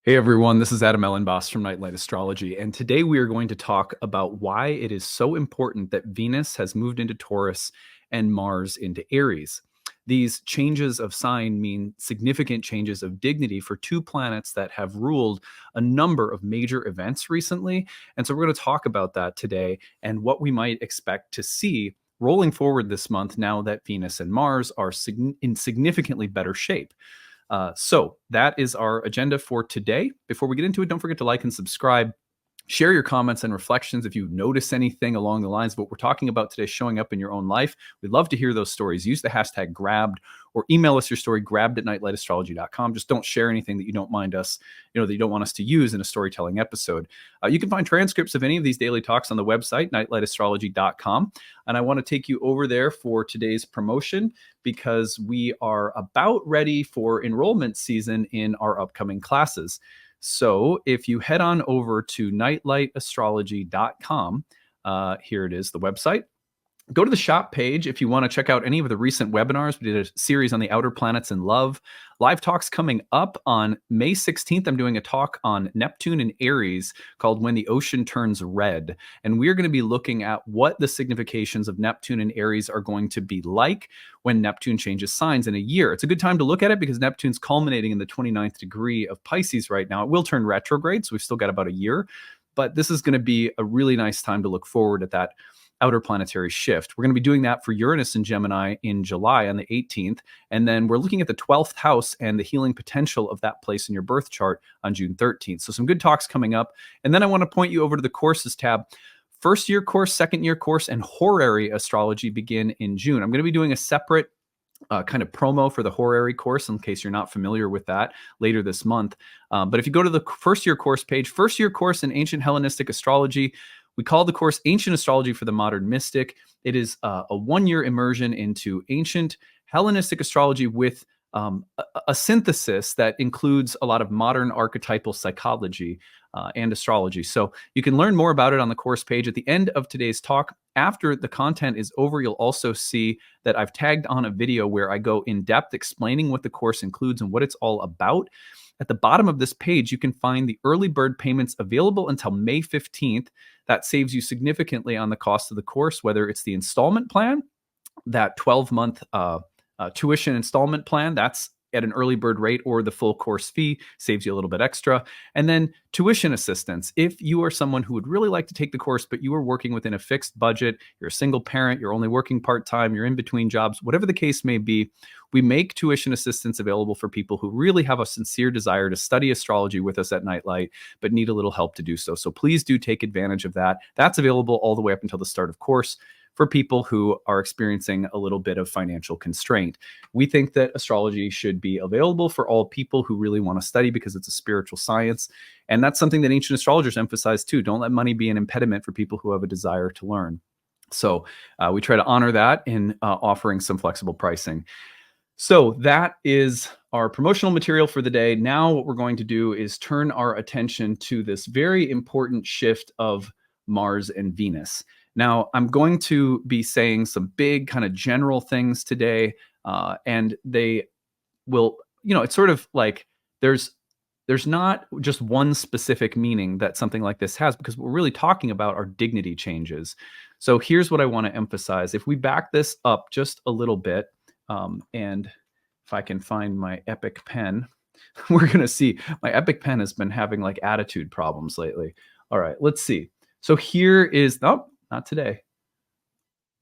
Hey everyone, this is Adam Elenbaas from Nightlight Astrology, and today we are going to talk about why it is so important that Venus has moved into Taurus and Mars into Aries. These changes of sign mean significant changes of dignity for two planets that have ruled a number of major events recently. And so we're going to talk about that today and what we might expect to see rolling forward this month now that Venus and Mars are in significantly better shape. So that is our agenda for today. Before we get into it, don't forget to like and subscribe. Share your comments and reflections if you notice anything along the lines of what we're talking about today showing up in your own life. We'd love to hear those stories. Use the hashtag grabbed or email us your story, grabbed@nightlightastrology.com. Just don't share anything that you don't mind us, that you don't want us to use in a storytelling episode. You can find transcripts of any of these daily talks on the website, nightlightastrology.com. And I want to take you over there for today's promotion because we are about ready for enrollment season in our upcoming classes. So if you head on over to nightlightastrology.com, here it is, the website. Go to the shop page if you want to check out any of the recent webinars. We did a series on the outer planets and love. Live talks coming up on May 16th. I'm doing a talk on Neptune and Aries called When the Ocean Turns Red. And we're going to be looking at what the significations of Neptune and Aries are going to be like when Neptune changes signs in a year. It's a good time to look at it because Neptune's culminating in the 29th degree of Pisces right now. It will turn retrograde, so we've still got about a year. But this is going to be a really nice time to look forward at that outer planetary shift. We're going to be doing that for Uranus and Gemini in July on the 18th. And then we're looking at the 12th house and the healing potential of that place in your birth chart on June 13th. So some good talks coming up. And then I want to point you over to the courses tab. First year course, second year course, and horary astrology begin in June. I'm going to be doing a separate kind of promo for the horary course in case you're not familiar with that later this month. But if you go to the first year course page, first year course in ancient Hellenistic astrology, we call the course Ancient Astrology for the Modern Mystic. It is a one-year immersion into ancient Hellenistic astrology with a synthesis that includes a lot of modern archetypal psychology and astrology. So you can learn more about it on the course page. At the end of today's talk, after the content is over, you'll also see that I've tagged on a video where I go in depth explaining what the course includes and what it's all about. At the bottom of this page, you can find the early bird payments available until May 15th. That saves you significantly on the cost of the course, whether it's the installment plan, that 12-month tuition installment plan, that's at an early bird rate, or the full course fee saves you a little bit extra. And then tuition assistance. If you are someone who would really like to take the course, but you are working within a fixed budget, you're a single parent, you're only working part-time, you're in between jobs, whatever the case may be, we make tuition assistance available for people who really have a sincere desire to study astrology with us at Nightlight, but need a little help to do so. So please do take advantage of that. That's available all the way up until the start of course for people who are experiencing a little bit of financial constraint. We think that astrology should be available for all people who really want to study because it's a spiritual science. And that's something that ancient astrologers emphasize too. Don't let money be an impediment for people who have a desire to learn. So we try to honor that in offering some flexible pricing. So that is our promotional material for the day. Now what we're going to do is turn our attention to this very important shift of Mars and Venus. Now, I'm going to be saying some big kind of general things today, and they will, it's sort of like there's not just one specific meaning that something like this has, because what we're really talking about are dignity changes. So here's what I want to emphasize. If we back this up just a little bit, and if I can find my Epic pen, we're going to see my Epic pen has been having like attitude problems lately. All right, let's see. So here is, oh, not today.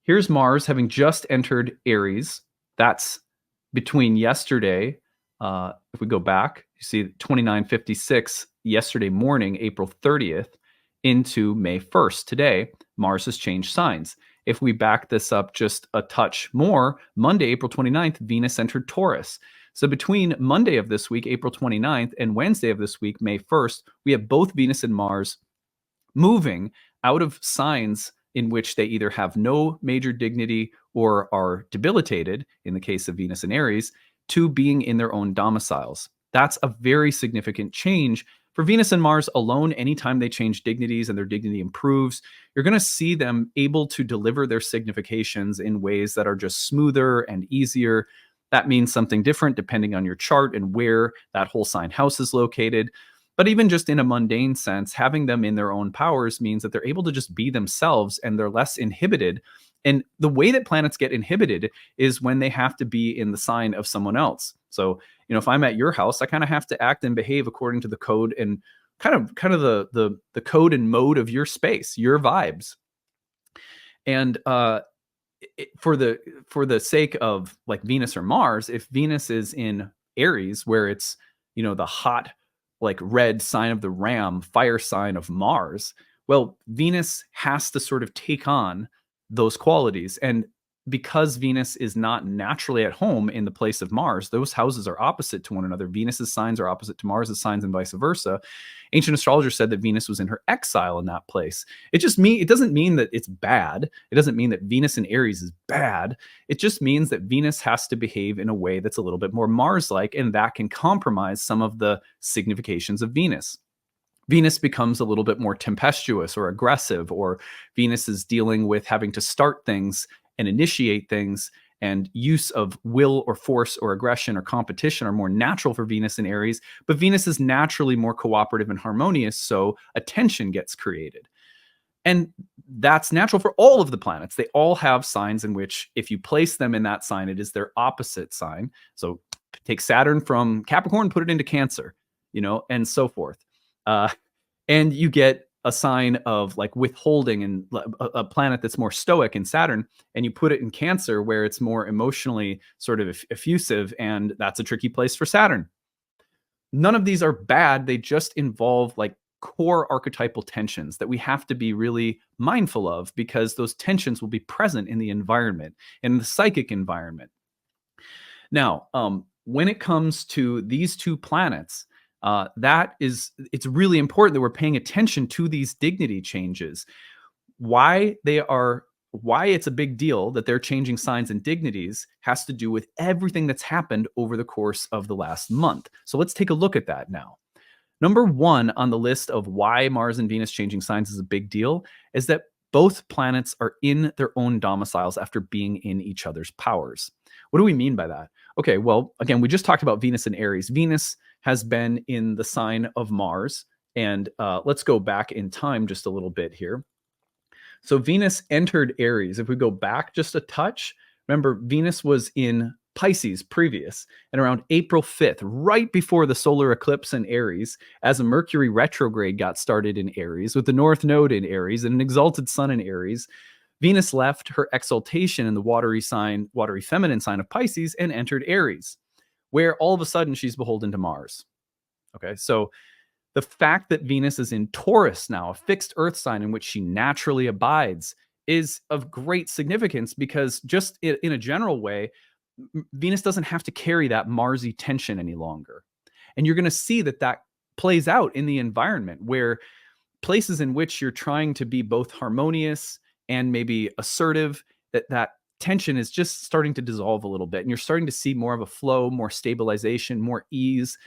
Here's Mars having just entered Aries. That's between yesterday. If we go back, you see 2956 yesterday morning, April 30th, into May 1st. Today, Mars has changed signs. If we back this up just a touch more, Monday, April 29th, Venus entered Taurus. So between Monday of this week, April 29th, and Wednesday of this week, May 1st, we have both Venus and Mars moving out of signs in which they either have no major dignity or are debilitated, in the case of Venus and Aries, to being in their own domiciles. That's a very significant change. For Venus and Mars alone, anytime they change dignities and their dignity improves, you're going to see them able to deliver their significations in ways that are just smoother and easier. That means something different depending on your chart and where that whole sign house is located. But even just in a mundane sense, having them in their own powers means that they're able to just be themselves and they're less inhibited. And the way that planets get inhibited is when they have to be in the sign of someone else. So, if I'm at your house, I kind of have to act and behave according to the code and kind of the code and mode of your space, your vibes. And for the sake of like Venus or Mars, if Venus is in Aries, where it's the hot like red sign of the ram, fire sign of Mars, well, Venus has to sort of take on those qualities. And because Venus is not naturally at home in the place of Mars, those houses are opposite to one another. Venus's signs are opposite to Mars's signs and vice versa. Ancient astrologers said that Venus was in her exile in that place. It doesn't mean that it's bad. It doesn't mean that Venus in Aries is bad. It just means that Venus has to behave in a way that's a little bit more Mars-like, and that can compromise some of the significations of Venus. Venus becomes a little bit more tempestuous or aggressive, or Venus is dealing with having to start things and initiate things, and use of will or force or aggression or competition are more natural for Venus in Aries, but Venus is naturally more cooperative and harmonious, so a tension gets created. And that's natural for all of the planets. They all have signs in which if you place them in that sign, it is their opposite sign. So take Saturn from Capricorn, put it into Cancer, and so forth. And you get a sign of like withholding and a planet that's more stoic in Saturn, and you put it in Cancer where it's more emotionally sort of effusive, and that's a tricky place for Saturn. None of these are bad. They just involve like core archetypal tensions that we have to be really mindful of, because those tensions will be present in the environment, in the psychic environment. Now, when it comes to these two planets, it's really important that we're paying attention to these dignity changes. Why it's a big deal that they're changing signs and dignities has to do with everything that's happened over the course of the last month. So let's take a look at that now. Number one on the list of why Mars and Venus changing signs is a big deal is that both planets are in their own domiciles after being in each other's powers. What do we mean by that? Okay, well, again, we just talked about Venus and Aries. Venus has been in the sign of Mars. And let's go back in time just a little bit here. So Venus entered Aries. If we go back just a touch, remember Venus was in Pisces previous, and around April 5th, right before the solar eclipse in Aries, as a Mercury retrograde got started in Aries, with the North Node in Aries and an exalted sun in Aries, Venus left her exaltation in the watery feminine sign of Pisces and entered Aries, where all of a sudden she's beholden to Mars. Okay, so the fact that Venus is in Taurus now, a fixed earth sign in which she naturally abides, is of great significance, because just in a general way, Venus doesn't have to carry that Marsy tension any longer. And you're going to see that plays out in the environment, where places in which you're trying to be both harmonious and maybe assertive, that tension is just starting to dissolve a little bit. And you're starting to see more of a flow, more stabilization, more ease,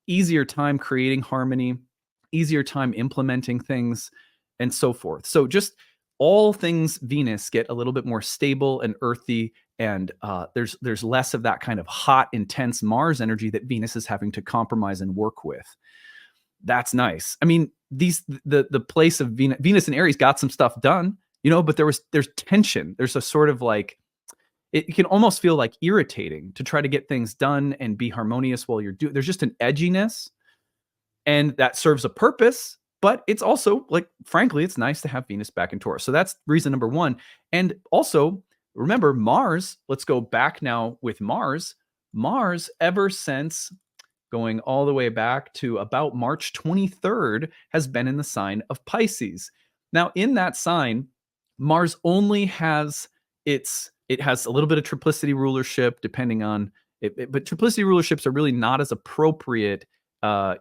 easier time creating harmony, easier time implementing things, and so forth. So just all things Venus get a little bit more stable and earthy, and there's less of that kind of hot, intense Mars energy that Venus is having to compromise and work with. That's nice. I mean, the place of Venus and Aries got some stuff done, but there's tension. There's a sort of like, it can almost feel like irritating to try to get things done and be harmonious while you're doing. There's just an edginess, and that serves a purpose. But it's also, like, frankly, it's nice to have Venus back in Taurus. So that's reason number one. And also, remember, Mars, let's go back now with Mars. Mars, ever since going all the way back to about March 23rd, has been in the sign of Pisces. Now, in that sign, Mars only has it has a little bit of triplicity rulership, depending on it, but triplicity rulerships are really not as appropriate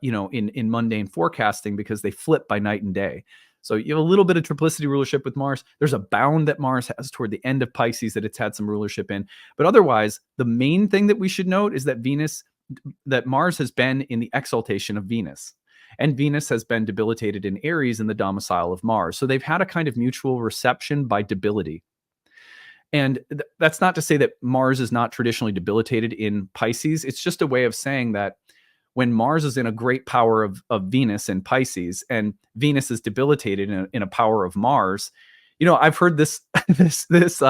in mundane forecasting, because they flip by night and day. So you have a little bit of triplicity rulership with Mars. There's a bound that Mars has toward the end of Pisces that it's had some rulership in. But otherwise, the main thing that we should note is that Mars has been in the exaltation of Venus. And Venus has been debilitated in Aries in the domicile of Mars. So they've had a kind of mutual reception by debility. And that's not to say that Mars is not traditionally debilitated in Pisces. It's just a way of saying that when Mars is in a great power of Venus in Pisces, and Venus is debilitated in a power of Mars. I've heard this this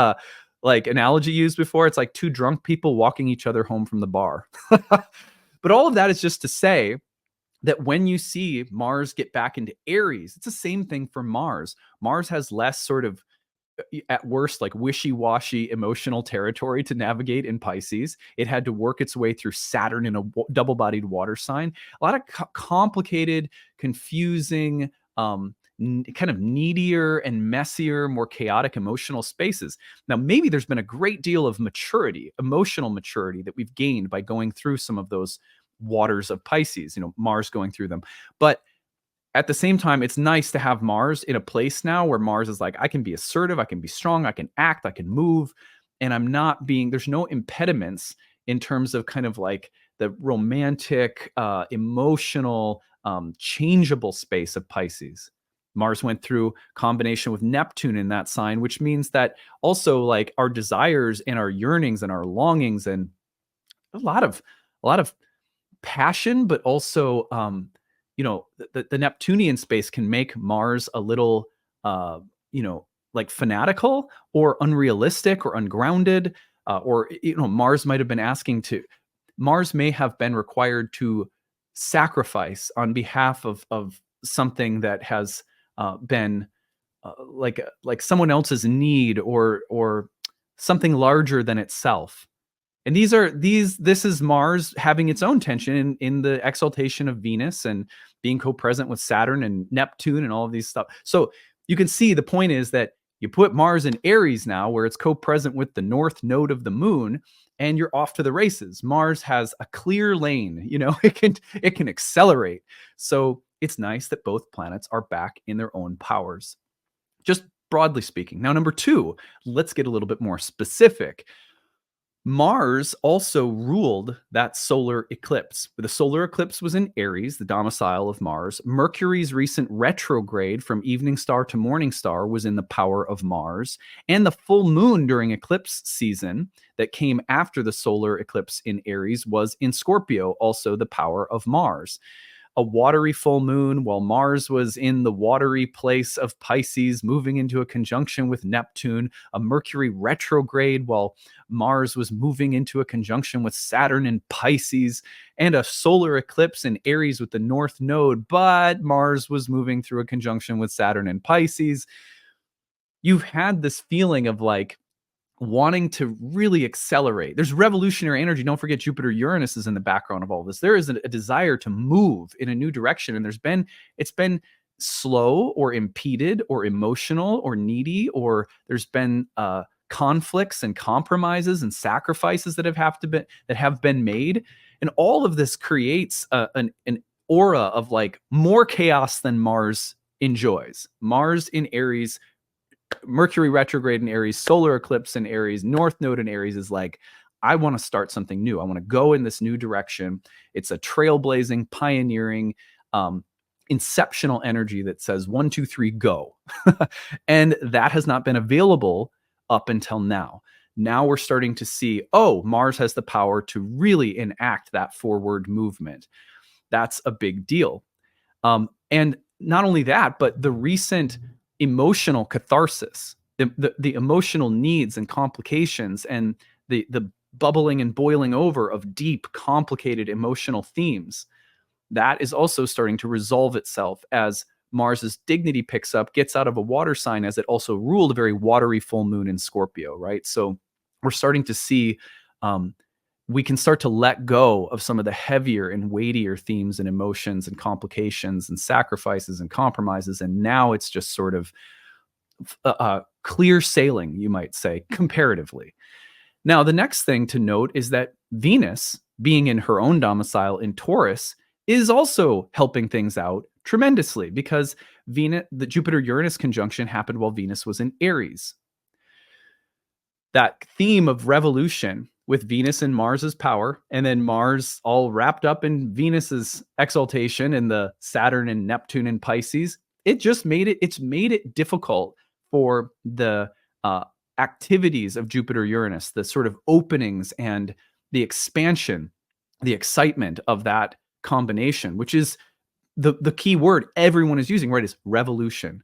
like analogy used before. It's like two drunk people walking each other home from the bar. But all of that is just to say that when you see Mars get back into Aries, it's the same thing for Mars. Mars has less sort of, at worst, like wishy-washy emotional territory to navigate in Pisces. It had to work its way through Saturn in a double-bodied water sign. A lot of complicated, confusing, kind of needier and messier, more chaotic emotional spaces. Now, maybe there's been a great deal of maturity, emotional maturity, that we've gained by going through some of those waters of Pisces, Mars going through them. But at the same time, it's nice to have Mars in a place now where Mars is like, I can be assertive, I can be strong, I can act, I can move, and there's no impediments in terms of kind of like the romantic, emotional, changeable space of Pisces. Mars went through combination with Neptune in that sign, which means that also like our desires and our yearnings and our longings and a lot of passion, but also the Neptunian space can make Mars a little like fanatical or unrealistic or ungrounded, or Mars might have been Mars may have been required to sacrifice on behalf of something that has been like someone else's need or something larger than itself. And this is Mars having its own tension in the exaltation of Venus and being co-present with Saturn and Neptune and all of these stuff. So you can see the point is that you put Mars in Aries now, where it's co-present with the north node of the moon, and you're off to the races. Mars has a clear lane, it can accelerate. So it's nice that both planets are back in their own powers, just broadly speaking. Now, number two, let's get a little bit more specific. Mars also ruled that solar eclipse. The solar eclipse was in Aries, the domicile of Mars. Mercury's recent retrograde from evening star to morning star was in the power of Mars. And the full moon during eclipse season that came after the solar eclipse in Aries was in Scorpio, also the power of Mars. A watery full moon while Mars was in the watery place of Pisces, moving into a conjunction with Neptune, a Mercury retrograde while Mars was moving into a conjunction with Saturn in Pisces, and a solar eclipse in Aries with the North Node, but Mars was moving through a conjunction with Saturn in Pisces. You've had this feeling of like wanting to really accelerate. There's revolutionary energy. Don't forget Jupiter Uranus is in the background of all this. There is a desire to move in a new direction, and it's been slow or impeded or emotional or needy, or there's been conflicts and compromises and sacrifices that have been made, and all of this creates an aura of like more chaos than Mars enjoys. Mars in Aries, Mercury retrograde in Aries, solar eclipse in Aries, North Node in Aries is like, I want to start something new. I want to go in this new direction. It's a trailblazing, pioneering, inceptional energy that says 1, 2, 3, go. And that has not been available up until now. Now we're starting to see, Mars has the power to really enact that forward movement. That's a big deal. And not only that, but the recent emotional catharsis, the emotional needs and complications, and the bubbling and boiling over of deep, complicated emotional themes, that is also starting to resolve itself as Mars's dignity picks up, gets out of a water sign, as it also ruled a very watery full moon in Scorpio, right? So we're starting to see we can start to let go of some of the heavier and weightier themes and emotions and complications and sacrifices and compromises. And now it's just sort of clear sailing, you might say, comparatively. Now, the next thing to note is that Venus, being in her own domicile in Taurus, is also helping things out tremendously, because the Jupiter-Uranus conjunction happened while Venus was in Aries. That theme of revolution with Venus and Mars's power, and then Mars all wrapped up in Venus's exaltation and the Saturn and Neptune and Pisces, it's made it difficult for the activities of Jupiter-Uranus, the sort of openings and the expansion, the excitement of that combination, which is the key word everyone is using, right, is revolution,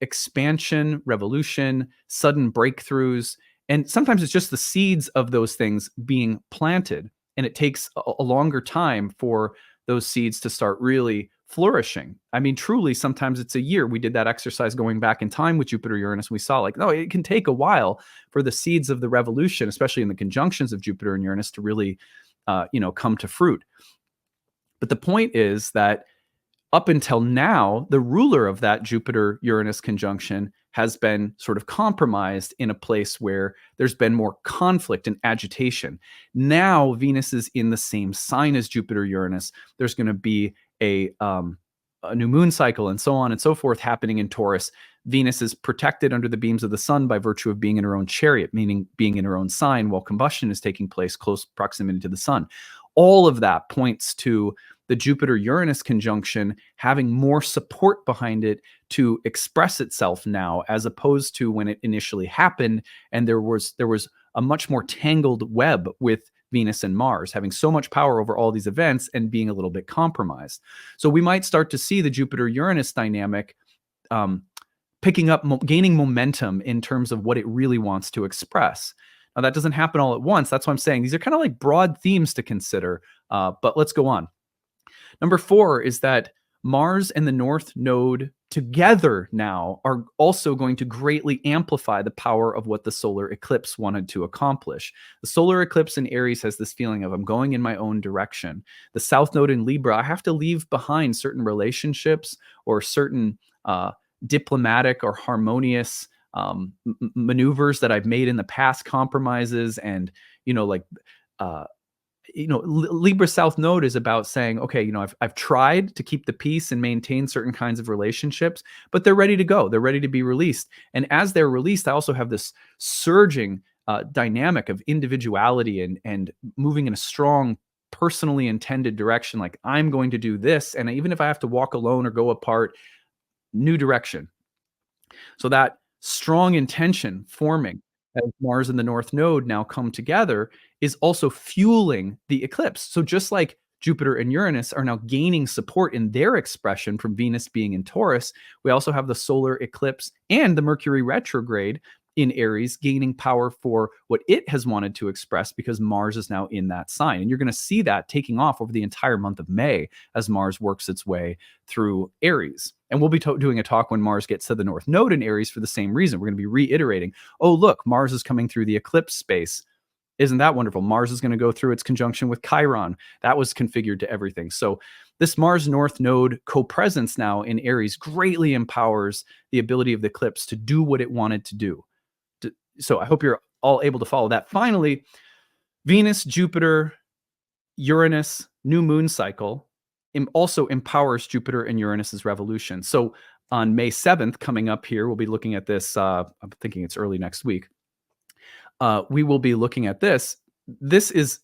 expansion, revolution, sudden breakthroughs. And sometimes it's just the seeds of those things being planted. And it takes a longer time for those seeds to start really flourishing. I mean, truly, sometimes it's a year. We did that exercise going back in time with Jupiter, Uranus. And we saw like, no, it can take a while for the seeds of the revolution, especially in the conjunctions of Jupiter and Uranus, to really, come to fruit. But the point is that up until now, the ruler of that Jupiter-Uranus conjunction has been sort of compromised in a place where there's been more conflict and agitation. Now Venus is in the same sign as Jupiter-Uranus. There's going to be a new moon cycle and so on and so forth happening in Taurus. Venus is protected under the beams of the sun by virtue of being in her own chariot, meaning being in her own sign while combustion is taking place close proximity to the sun. All of that points to the Jupiter-Uranus conjunction having more support behind it to express itself now, as opposed to when it initially happened, and there was a much more tangled web with Venus and Mars having so much power over all these events and being a little bit compromised. So we might start to see the Jupiter-Uranus dynamic picking up, gaining momentum in terms of what it really wants to express. Now, that doesn't happen all at once. That's why I'm saying these are kind of like broad themes to consider, but let's go on. Number 4 is that Mars and the North Node together now are also going to greatly amplify the power of what the solar eclipse wanted to accomplish. The solar eclipse in Aries has this feeling of I'm going in my own direction. The South Node in Libra, I have to leave behind certain relationships or certain diplomatic or harmonious maneuvers that I've made in the past, compromises, and Libra South Node is about saying, okay, I've tried to keep the peace and maintain certain kinds of relationships, but they're ready to go. They're ready to be released. And as they're released, I also have this surging dynamic of individuality and moving in a strong, personally intended direction. Like, I'm going to do this. And even if I have to walk alone or go apart, new direction. So that strong intention forming as Mars and the North Node now come together is also fueling the eclipse. So just like Jupiter and Uranus are now gaining support in their expression from Venus being in Taurus, we also have the solar eclipse and the Mercury retrograde in Aries gaining power for what it has wanted to express because Mars is now in that sign. And you're going to see that taking off over the entire month of May as Mars works its way through Aries. And we'll be doing a talk when Mars gets to the North Node in Aries for the same reason. We're going to be reiterating, oh, look, Mars is coming through the eclipse space. Isn't that wonderful? Mars is going to go through its conjunction with Chiron. That was configured to everything. So this Mars North Node co-presence now in Aries greatly empowers the ability of the eclipse to do what it wanted to do. So I hope you're all able to follow that. Finally, Venus, Jupiter, Uranus, new moon cycle also empowers Jupiter and Uranus's revolution. So on May 7th, coming up here, we'll be looking at this. I'm thinking it's early next week. We will be looking at this. This is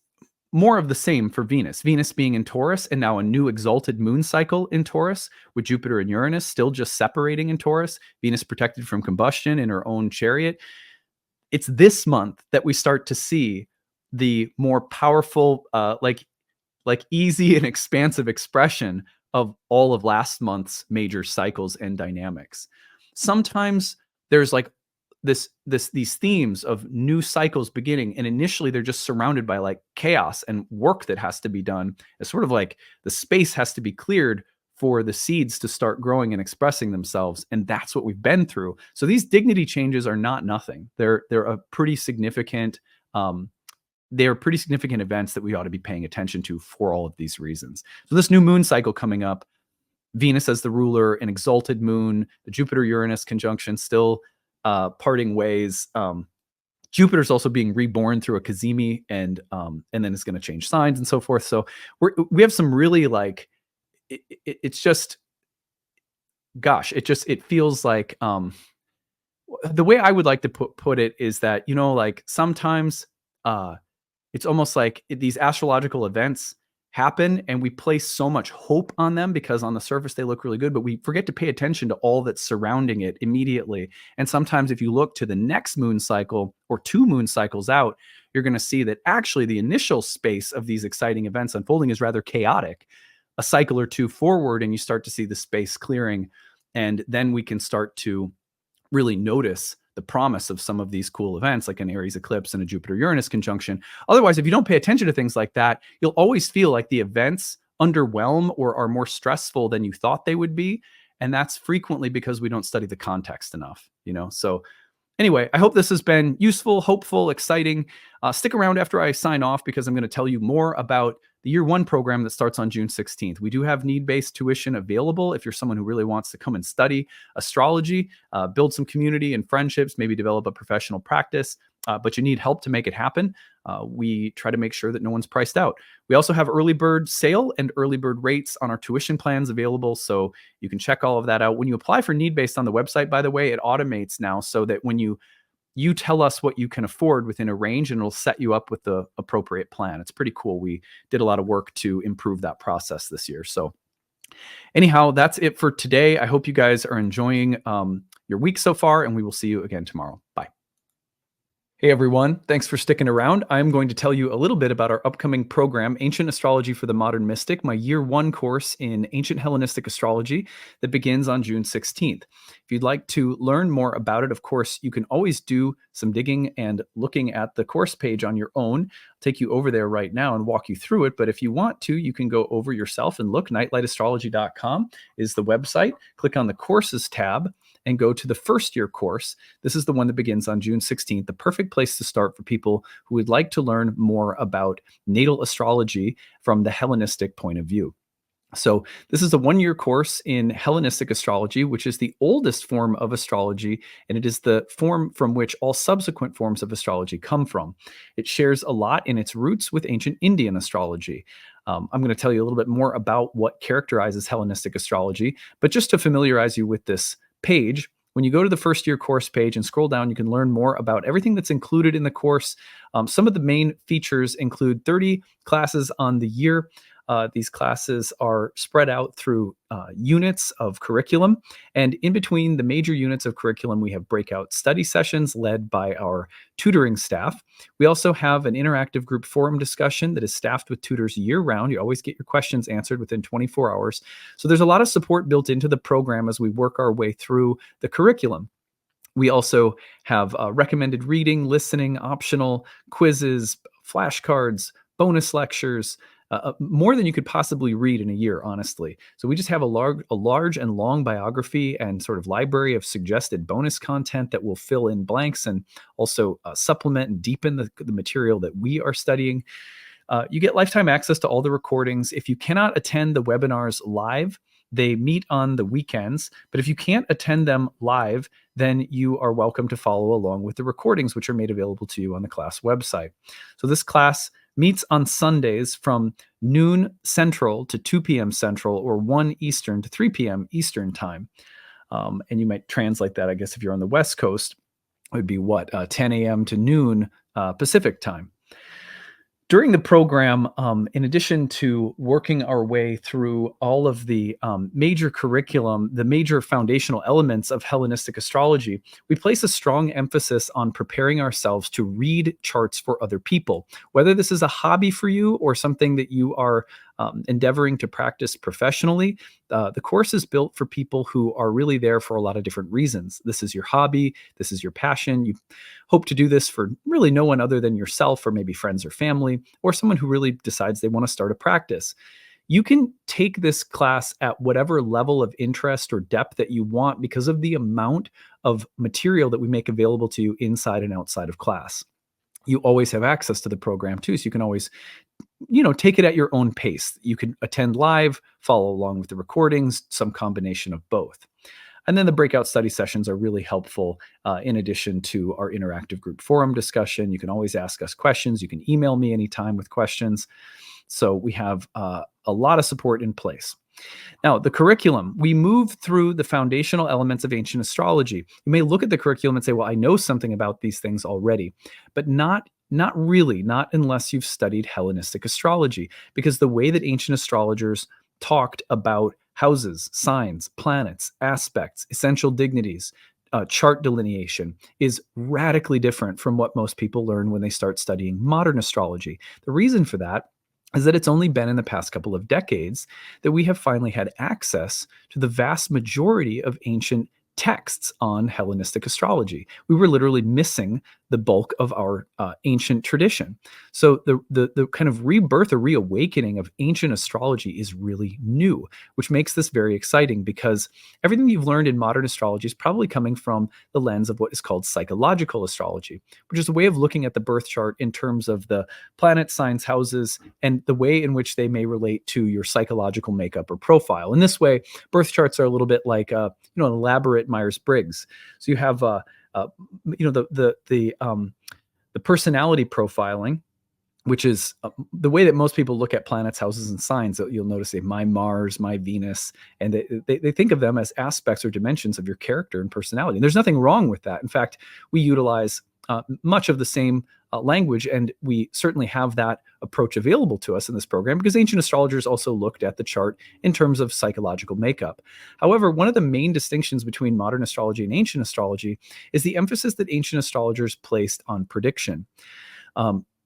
more of the same for Venus. Venus being in Taurus and now a new exalted moon cycle in Taurus with Jupiter and Uranus still just separating in Taurus. Venus protected from combustion in her own chariot. It's this month that we start to see the more powerful, like easy and expansive expression of all of last month's major cycles and dynamics. Sometimes there's like these themes of new cycles beginning, and initially they're just surrounded by like chaos and work that has to be done. It's sort of like the space has to be cleared for the seeds to start growing and expressing themselves. And that's what we've been through. So these dignity changes are not nothing. They're a pretty significant, they are pretty significant events that we ought to be paying attention to for all of these reasons. So this new moon cycle coming up, Venus as the ruler, an exalted moon, the Jupiter-Uranus conjunction still parting ways. Jupiter's also being reborn through a Cazimi, and then it's going to change signs and so forth. So we have some really like, it's just, gosh, it feels like the way I would like to put it is that, like sometimes it's almost like these astrological events happen and we place so much hope on them because on the surface they look really good, but we forget to pay attention to all that's surrounding it immediately. And sometimes if you look to the next moon cycle or 2 moon cycles out, you're going to see that actually the initial space of these exciting events unfolding is rather chaotic. a cycle or two forward and you start to see the space clearing. And then we can start to really notice the promise of some of these cool events, like an Aries eclipse and a Jupiter-Uranus conjunction. Otherwise, if you don't pay attention to things like that, you'll always feel like the events underwhelm or are more stressful than you thought they would be. And that's frequently because we don't study the context enough, So anyway, I hope this has been useful, hopeful, exciting. Stick around after I sign off because I'm going to tell you more about the year one program that starts on June 16th. We do have need-based tuition available if you're someone who really wants to come and study astrology, build some community and friendships, maybe develop a professional practice, but you need help to make it happen. We try to make sure that no one's priced out. We also have early bird sale and early bird rates on our tuition plans available, so you can check all of that out. When you apply for need-based on the website, by the way, it automates now so that when you tell us what you can afford within a range and it'll set you up with the appropriate plan. It's pretty cool. We did a lot of work to improve that process this year. So anyhow, that's it for today. I hope you guys are enjoying your week so far, and we will see you again tomorrow. Bye. Hey everyone, thanks for sticking around. I'm going to tell you a little bit about our upcoming program, Ancient Astrology for the Modern Mystic, my year one course in ancient Hellenistic astrology that begins on June 16th. If you'd like to learn more about it, of course, you can always do some digging and looking at the course page on your own. I'll take you over there right now and walk you through it. But if you want to, you can go over yourself and look. Nightlightastrology.com is the website. Click on the courses tab and go to the first year course. This is the one that begins on June 16th, the perfect place to start for people who would like to learn more about natal astrology from the Hellenistic point of view. So this is a one-year course in Hellenistic astrology, which is the oldest form of astrology, and it is the form from which all subsequent forms of astrology come from. It shares a lot in its roots with ancient Indian astrology. I'm going to tell you a little bit more about what characterizes Hellenistic astrology, but just to familiarize you with this page, when you go to the first year course page and scroll down, you can learn more about everything that's included in the course. Some of the main features include 30 classes on the year. These classes are spread out through units of curriculum. And in between the major units of curriculum, we have breakout study sessions led by our tutoring staff. We also have an interactive group forum discussion that is staffed with tutors year round. You always get your questions answered within 24 hours. So there's a lot of support built into the program as we work our way through the curriculum. We also have recommended reading, listening, optional quizzes, flashcards, bonus lectures, more than you could possibly read in a year, honestly. So we just have a large and long biography and sort of library of suggested bonus content that will fill in blanks and also supplement and deepen the material that we are studying. You get lifetime access to all the recordings. If you cannot attend the webinars live, they meet on the weekends, but if you can't attend them live, then you are welcome to follow along with the recordings, which are made available to you on the class website. So this class meets on Sundays from noon Central to 2 p.m. Central, or 1 Eastern to 3 p.m. Eastern time. And you might translate that, I guess, if you're on the West Coast, it would be 10 a.m. to noon Pacific time. During the program, in addition to working our way through all of the major curriculum, the major foundational elements of Hellenistic astrology, we place a strong emphasis on preparing ourselves to read charts for other people. Whether this is a hobby for you or something that you are endeavoring to practice professionally, the course is built for people who are really there for a lot of different reasons. This is your hobby. This is your passion. You hope to do this for really no one other than yourself, or maybe friends or family, or someone who really decides they want to start a practice. You can take this class at whatever level of interest or depth that you want because of the amount of material that we make available to you inside and outside of class. You always have access to the program too, so you can always take it at your own pace. You can attend live, follow along with the recordings, some combination of both. And then the breakout study sessions are really helpful in addition to our interactive group forum discussion. You can always ask us questions. You can email me anytime with questions. So we have a lot of support in place. Now, the curriculum, we move through the foundational elements of ancient astrology. You may look at the curriculum and say, well, I know something about these things already, but not really, not unless you've studied Hellenistic astrology, because the way that ancient astrologers talked about houses, signs, planets, aspects, essential dignities, chart delineation is radically different from what most people learn when they start studying modern astrology. The reason for that is that it's only been in the past couple of decades that we have finally had access to the vast majority of ancient texts on Hellenistic astrology. We were literally missing the bulk of our ancient tradition. So the kind of rebirth or reawakening of ancient astrology is really new, which makes this very exciting because everything you've learned in modern astrology is probably coming from the lens of what is called psychological astrology, which is a way of looking at the birth chart in terms of the planet signs, houses, and the way in which they may relate to your psychological makeup or profile. In this way, birth charts are a little bit like an elaborate Myers-Briggs. So you have the personality profiling, which is the way that most people look at planets, houses, and signs. You'll notice my Mars, my Venus, and they think of them as aspects or dimensions of your character and personality. And there's nothing wrong with that. In fact, we utilize much of the same language, and we certainly have that approach available to us in this program because ancient astrologers also looked at the chart in terms of psychological makeup. However, one of the main distinctions between modern astrology and ancient astrology is the emphasis that ancient astrologers placed on prediction.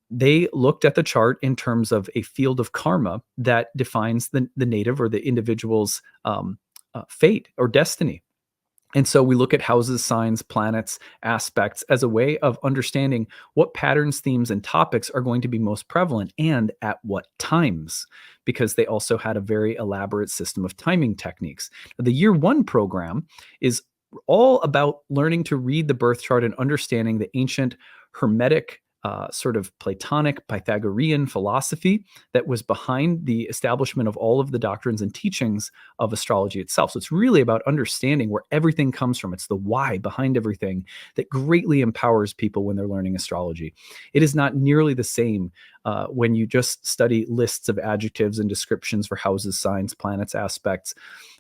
They looked at the chart in terms of a field of karma that defines the native or the individual's fate or destiny. And so we look at houses, signs, planets, aspects as a way of understanding what patterns, themes, and topics are going to be most prevalent and at what times, because they also had a very elaborate system of timing techniques. The year one program is all about learning to read the birth chart and understanding the ancient Hermetic sort of Platonic Pythagorean philosophy that was behind the establishment of all of the doctrines and teachings of astrology itself. So it's really about understanding where everything comes from. It's the why behind everything that greatly empowers people when they're learning astrology. It is not nearly the same when you just study lists of adjectives and descriptions for houses, signs, planets, aspects.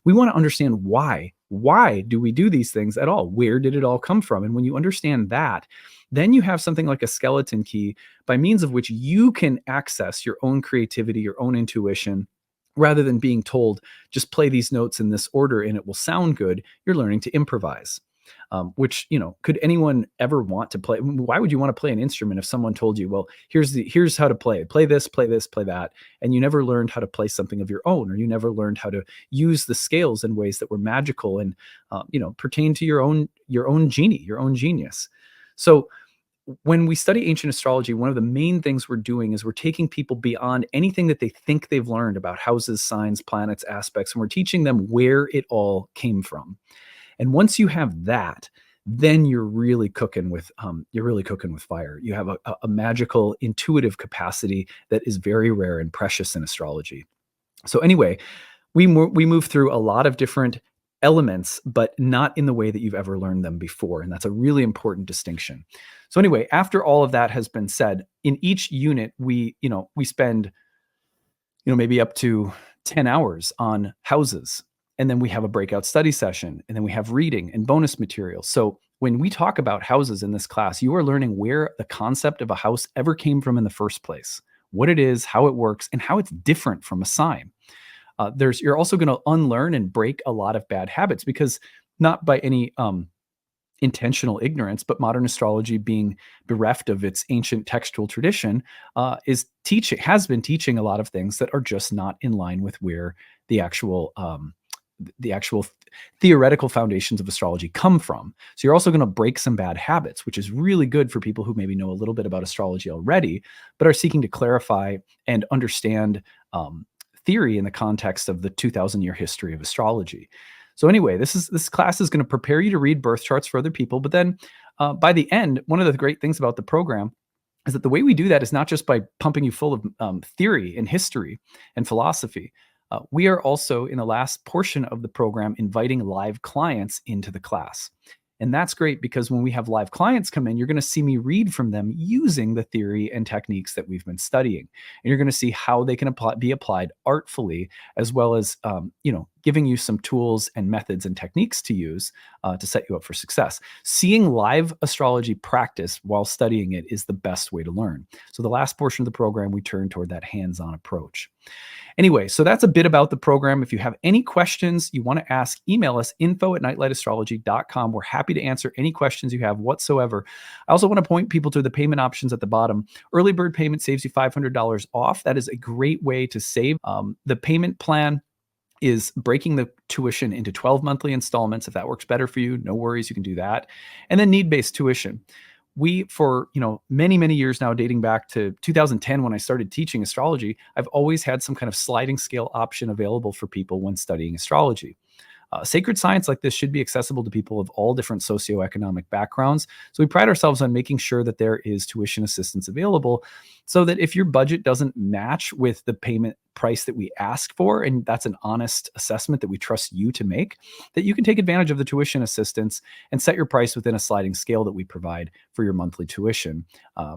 We want to understand why. Why do we do these things at all? Where did it all come from? And when you understand that, then you have something like a skeleton key by means of which you can access your own creativity, your own intuition, rather than being told, just play these notes in this order and it will sound good. You're learning to improvise. Which, could anyone ever want to play? Why would you want to play an instrument if someone told you, well, here's how to play this, play this, play that, and you never learned how to play something of your own, or you never learned how to use the scales in ways that were magical and, pertain to your own genie, your own genius. So when we study ancient astrology, one of the main things we're doing is we're taking people beyond anything that they think they've learned about houses, signs, planets, aspects, and we're teaching them where it all came from. And once you have that, then you're really cooking with fire. You have a magical, intuitive capacity that is very rare and precious in astrology. So anyway, we move through a lot of different elements, but not in the way that you've ever learned them before. And that's a really important distinction. So anyway, after all of that has been said, in each unit, we spend, maybe up to 10 hours on houses. And then we have a breakout study session, and then we have reading and bonus material. So when we talk about houses in this class, you are learning where the concept of a house ever came from in the first place, what it is, how it works, and how it's different from a sign. You're also going to unlearn and break a lot of bad habits, because not by any intentional ignorance, but modern astrology, being bereft of its ancient textual tradition, has been teaching a lot of things that are just not in line with where the actual theoretical foundations of astrology come from. So you're also going to break some bad habits, which is really good for people who maybe know a little bit about astrology already, but are seeking to clarify and understand theory in the context of the 2,000-year history of astrology. So anyway, this class is going to prepare you to read birth charts for other people. But then by the end, one of the great things about the program is that the way we do that is not just by pumping you full of theory and history and philosophy. We are also, in the last portion of the program, inviting live clients into the class. And that's great, because when we have live clients come in, you're going to see me read from them using the theory and techniques that we've been studying. And you're going to see how they can be applied artfully, as well as, giving you some tools and methods and techniques to use to set you up for success. Seeing live astrology practice while studying it is the best way to learn. So the last portion of the program, we turn toward that hands-on approach. Anyway, so that's a bit about the program. If you have any questions you want to ask, email us info@nightlightastrology.com. We're happy to answer any questions you have whatsoever. I also want to point people to the payment options at the bottom. Early bird payment saves you $500 off. That is a great way to save. The payment plan is breaking the tuition into 12 monthly installments. If that works better for you, no worries, you can do that. And then need-based tuition. We, for many years now, dating back to 2010 when I started teaching astrology, I've always had some kind of sliding scale option available for people when studying astrology. Sacred science like this should be accessible to people of all different socioeconomic backgrounds. So we pride ourselves on making sure that there is tuition assistance available so that if your budget doesn't match with the payment price that we ask for, and that's an honest assessment that we trust you to make, that you can take advantage of the tuition assistance and set your price within a sliding scale that we provide for your monthly tuition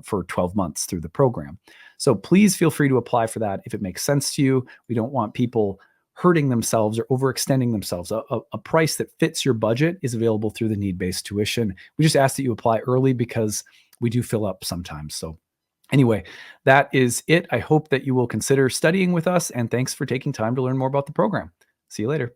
for 12 months through the program. So please feel free to apply for that if it makes sense to you. We don't want people hurting themselves or overextending themselves. A price that fits your budget is available through the need-based tuition. We just ask that you apply early because we do fill up sometimes. So anyway, that is it. I hope that you will consider studying with us, and thanks for taking time to learn more about the program. See you later.